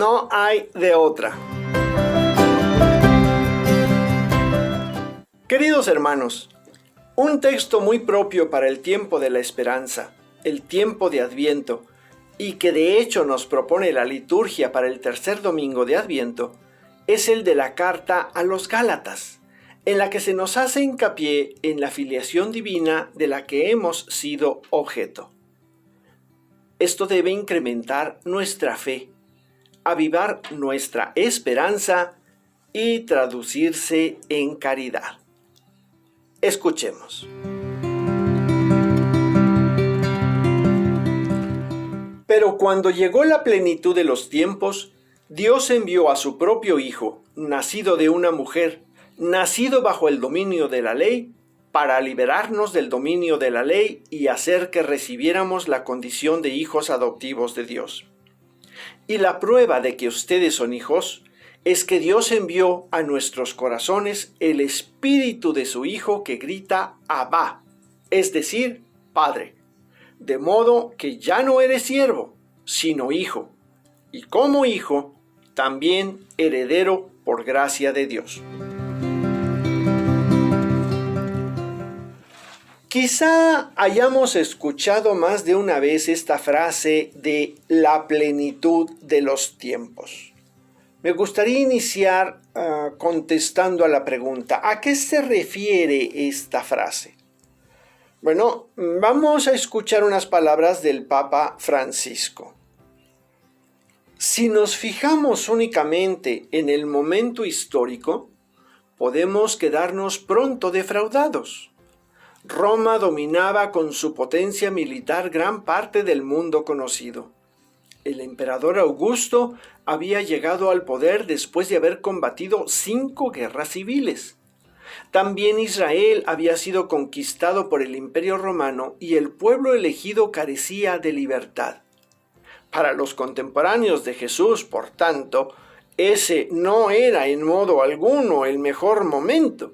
No hay de otra. Queridos hermanos, un texto muy propio para el tiempo de la esperanza, el tiempo de Adviento, y que de hecho nos propone la liturgia para el tercer domingo de Adviento, es el de la carta a los Gálatas, en la que se nos hace hincapié en la filiación divina de la que hemos sido objeto. Esto debe incrementar nuestra fe, avivar nuestra esperanza y traducirse en caridad. Escuchemos. Pero cuando llegó la plenitud de los tiempos, Dios envió a su propio Hijo, nacido de una mujer, nacido bajo el dominio de la ley, para liberarnos del dominio de la ley y hacer que recibiéramos la condición de hijos adoptivos de Dios. Y la prueba de que ustedes son hijos es que Dios envió a nuestros corazones el Espíritu de su Hijo que grita Abba, es decir, Padre, de modo que ya no eres siervo, sino hijo, y como hijo, también heredero por gracia de Dios. Quizá hayamos escuchado más de una vez esta frase de la plenitud de los tiempos. Me gustaría iniciar contestando a la pregunta, ¿a qué se refiere esta frase? Bueno, vamos a escuchar unas palabras del Papa Francisco. Si nos fijamos únicamente en el momento histórico, podemos quedarnos pronto defraudados. Roma dominaba con su potencia militar gran parte del mundo conocido. El emperador Augusto había llegado al poder después de haber combatido 5 guerras civiles. También Israel había sido conquistado por el Imperio Romano y el pueblo elegido carecía de libertad. Para los contemporáneos de Jesús, por tanto, ese no era en modo alguno el mejor momento.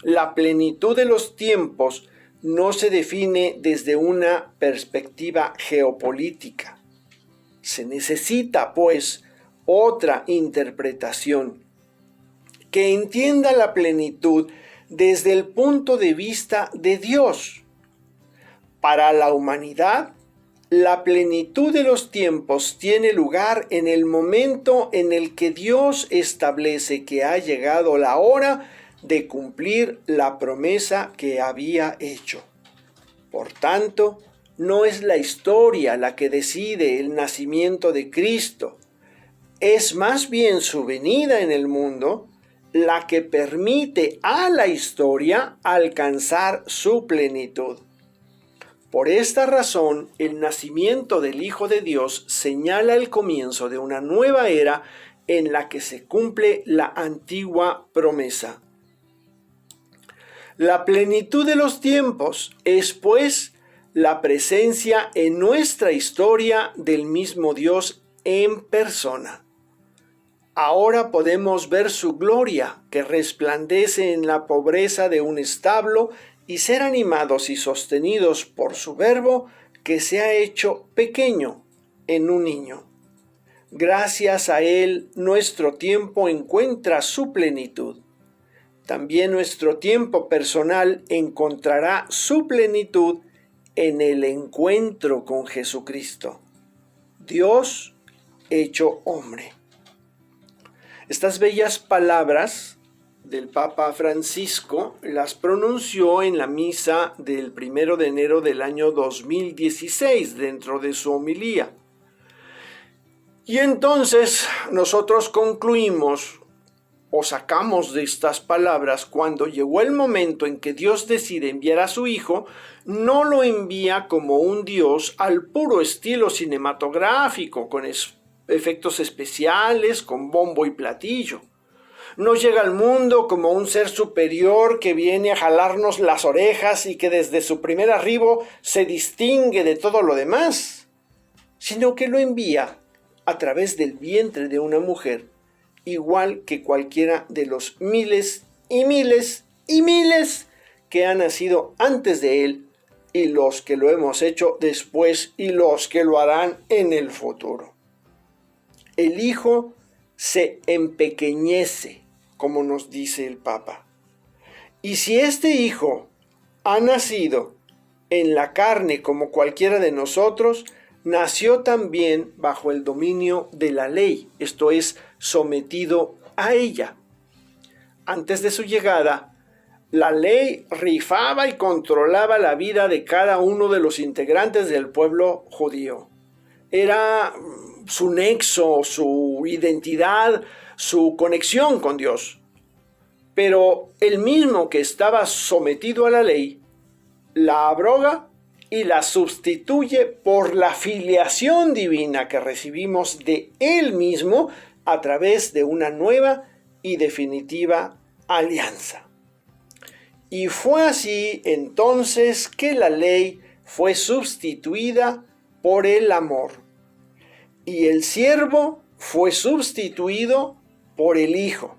La plenitud de los tiempos no se define desde una perspectiva geopolítica. Se necesita, pues, otra interpretación que entienda la plenitud desde el punto de vista de Dios. Para la humanidad, la plenitud de los tiempos tiene lugar en el momento en el que Dios establece que ha llegado la hora de cumplir la promesa que había hecho. Por tanto, no es la historia la que decide el nacimiento de Cristo, es más bien su venida en el mundo la que permite a la historia alcanzar su plenitud. Por esta razón, el nacimiento del Hijo de Dios señala el comienzo de una nueva era en la que se cumple la antigua promesa. La plenitud de los tiempos es, pues, la presencia en nuestra historia del mismo Dios en persona. Ahora podemos ver su gloria que resplandece en la pobreza de un establo y ser animados y sostenidos por su Verbo que se ha hecho pequeño en un niño. Gracias a él nuestro tiempo encuentra su plenitud. También nuestro tiempo personal encontrará su plenitud en el encuentro con Jesucristo, Dios hecho hombre. Estas bellas palabras del Papa Francisco las pronunció en la misa del 1 de enero del año 2016 dentro de su homilía. Y entonces nosotros concluimos o sacamos de estas palabras, cuando llegó el momento en que Dios decide enviar a su Hijo, no lo envía como un Dios al puro estilo cinematográfico, con efectos especiales, con bombo y platillo. No llega al mundo como un ser superior que viene a jalarnos las orejas y que desde su primer arribo se distingue de todo lo demás, sino que lo envía a través del vientre de una mujer, igual que cualquiera de los miles y miles y miles que han nacido antes de él, y los que lo hemos hecho después y los que lo harán en el futuro. el Hijo se empequeñece, como nos dice el Papa. Y si este Hijo ha nacido en la carne como cualquiera de nosotros, nació también bajo el dominio de la ley, esto es, sometido a ella. Antes de su llegada, la ley rifaba y controlaba la vida de cada uno de los integrantes del pueblo judío. Era su nexo, su identidad, su conexión con Dios. Pero el mismo que estaba sometido a la ley, la abroga y la sustituye por la filiación divina que recibimos de Él mismo a través de una nueva y definitiva alianza. Y fue así entonces que la ley fue sustituida por el amor, y el siervo fue sustituido por el Hijo.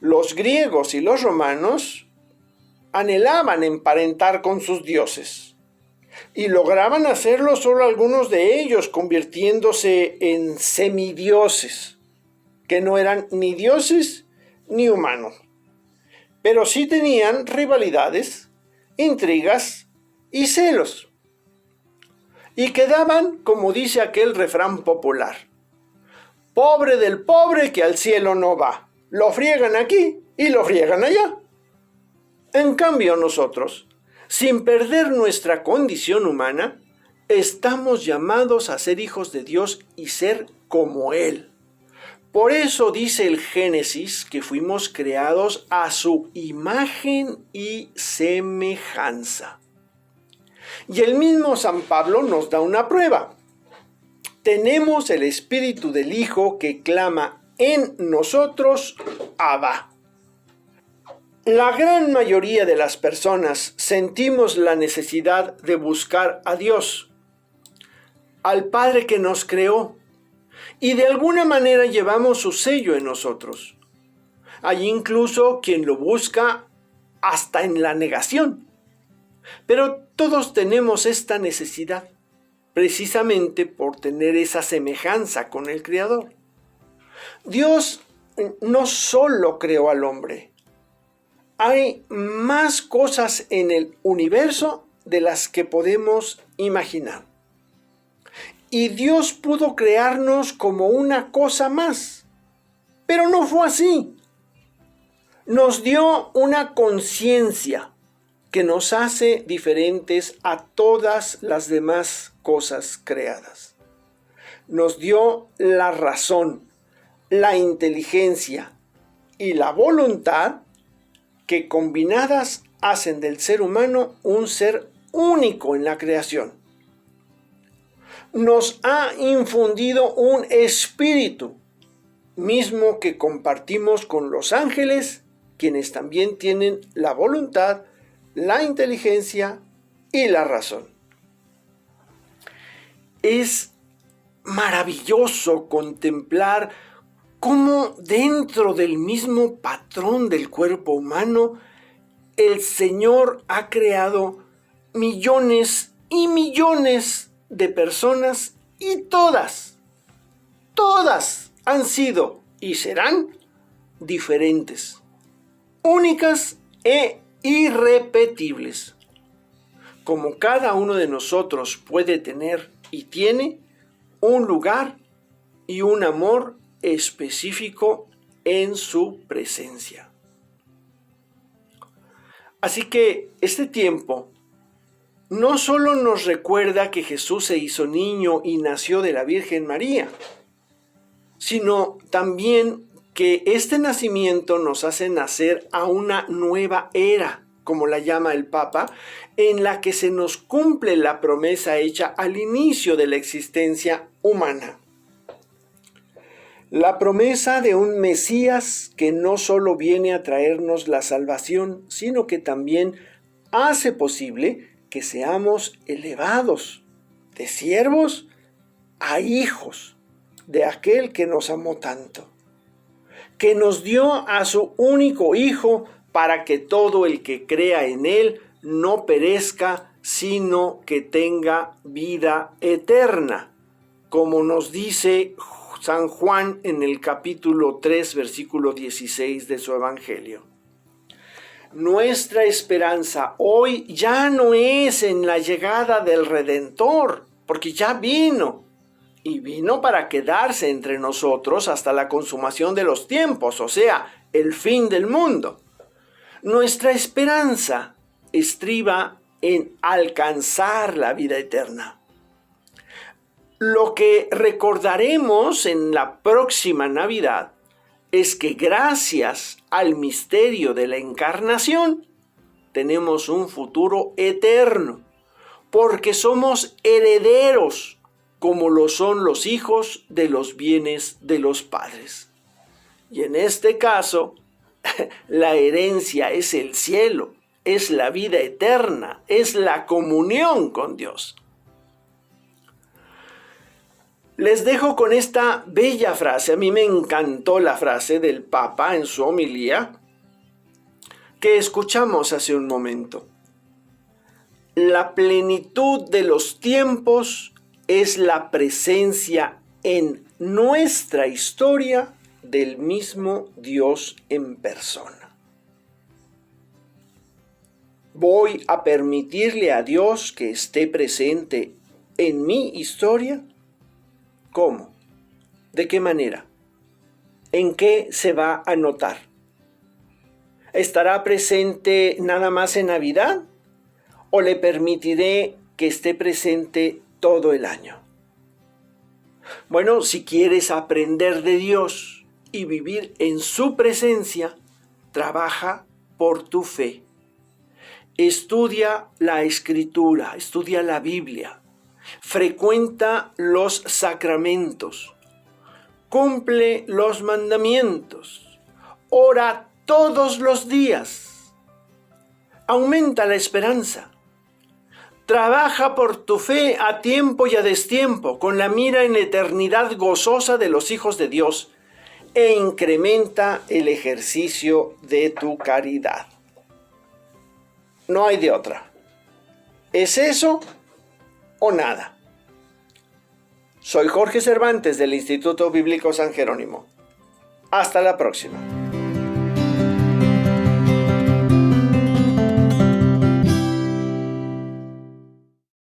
Los griegos y los romanos anhelaban emparentar con sus dioses, y lograban hacerlo solo algunos de ellos, convirtiéndose en semidioses, que no eran ni dioses ni humanos, pero sí tenían rivalidades, intrigas y celos. Y quedaban, como dice aquel refrán popular: pobre del pobre que al cielo no va, lo friegan aquí y lo friegan allá. En cambio nosotros, sin perder nuestra condición humana, estamos llamados a ser hijos de Dios y ser como Él. Por eso dice el Génesis que fuimos creados a su imagen y semejanza. Y el mismo San Pablo nos da una prueba. Tenemos el Espíritu del Hijo que clama en nosotros, Abba. La gran mayoría de las personas sentimos la necesidad de buscar a Dios, al Padre que nos creó, y de alguna manera llevamos su sello en nosotros. Hay incluso quien lo busca hasta en la negación. Pero todos tenemos esta necesidad, precisamente por tener esa semejanza con el Creador. Dios no solo creó al hombre. Hay más cosas en el universo de las que podemos imaginar. Y Dios pudo crearnos como una cosa más. Pero no fue así. Nos dio una conciencia que nos hace diferentes a todas las demás cosas creadas. Nos dio la razón, la inteligencia y la voluntad que combinadas hacen del ser humano un ser único en la creación. Nos ha infundido un espíritu, mismo que compartimos con los ángeles, quienes también tienen la voluntad, la inteligencia y la razón. Es maravilloso contemplar cómo dentro del mismo patrón del cuerpo humano, el Señor ha creado millones y millones de personas y todas han sido y serán diferentes, únicas e irrepetibles. Como cada uno de nosotros puede tener y tiene un lugar y un amor específico en su presencia. Así que este tiempo no solo nos recuerda que Jesús se hizo niño y nació de la Virgen María, sino también que este nacimiento nos hace nacer a una nueva era, como la llama el Papa, en la que se nos cumple la promesa hecha al inicio de la existencia humana. La promesa de un Mesías que no solo viene a traernos la salvación, sino que también hace posible que seamos elevados de siervos a hijos de aquel que nos amó tanto, que nos dio a su único Hijo para que todo el que crea en Él no perezca, sino que tenga vida eterna. como nos dice San Juan en el capítulo 3, versículo 16 de su Evangelio. Nuestra esperanza hoy ya no es en la llegada del Redentor, porque ya vino, y vino para quedarse entre nosotros hasta la consumación de los tiempos, o sea, el fin del mundo. Nuestra esperanza estriba en alcanzar la vida eterna. Lo que recordaremos en la próxima Navidad es que gracias al misterio de la encarnación tenemos un futuro eterno, porque somos herederos como lo son los hijos de los bienes de los padres. Y en este caso, la herencia es el cielo, es la vida eterna, es la comunión con Dios. Les dejo con esta bella frase. A mí me encantó la frase del Papa en su homilía que escuchamos hace un momento. La plenitud de los tiempos es la presencia en nuestra historia del mismo Dios en persona. ¿Voy a permitirle a Dios que esté presente en mi historia? ¿Cómo? ¿De qué manera? ¿En qué se va a notar? ¿Estará presente nada más en Navidad? ¿O le permitiré que esté presente todo el año? Bueno, si quieres aprender de Dios y vivir en su presencia, trabaja por tu fe. Estudia la Escritura, estudia la Biblia. Frecuenta los sacramentos, cumple los mandamientos, ora todos los días, aumenta la esperanza, trabaja por tu fe a tiempo y a destiempo, con la mira en la eternidad gozosa de los hijos de Dios, e incrementa el ejercicio de tu caridad. No hay de otra. ¿Es eso o nada? Soy Jorge Cervantes del Instituto Bíblico San Jerónimo. Hasta la próxima.